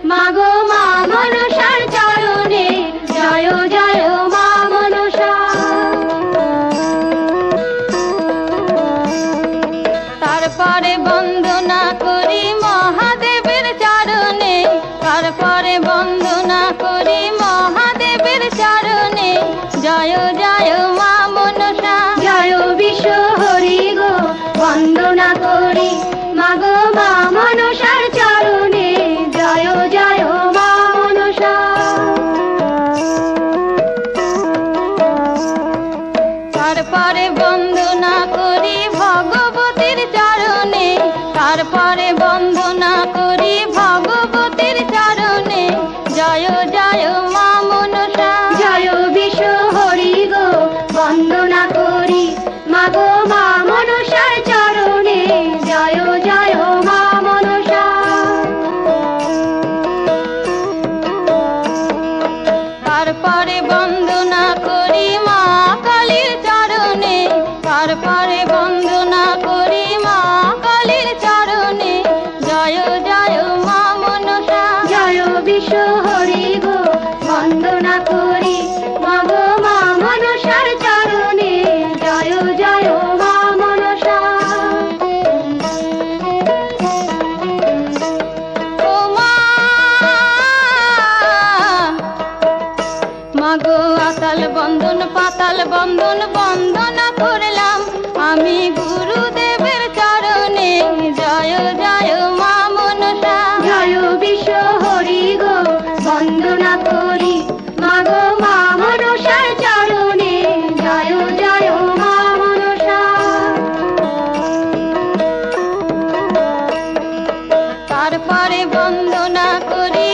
মাগো মা মনসার চরণে জয় জয় মা মনসা। তারপরে বন্দনা করি মহাদেবের চরণে, তারপরে বন্দনা করি মহাদেবের চরণে, জয় জয় মা মনসা। জয় বিশ্ব হরি গো বন্দনা করি মাগো মা মনসার চরণে জয় জয় মা মনসা। তারপরে বন্দনা করি ভগবতীর চরণে, তারপরে বন্দনা করি ভগবতীর চরণে, জয় জয় মা মনসা। জয় বিশ্ব হরি গো বন্দনা করি মাগো মা মনসার চরণে জয় জয় মা মনসা। তারপরে বন্দনা করি মা কালীর চরণে, তারপরে বন্দনা করি মা কালীর চরণে, জয় জয় মা মনসা। জয় বিশ্ব হরি গো বন্দনা করি মাগো মা মনসার চরণে জয় জয় মা মনসা। ও মা, মাগো আতাল বন্ধন পাতাল বন্ধন বন্দনা করলাম আমি গুরুদেবের চরণে, জয় জয় মা মনসা। জয় বিশ্ব হরি গো বন্দনা করি মাগো মা মনসার চরণে জয় জয় মা মনসা। তারপরে বন্দনা করি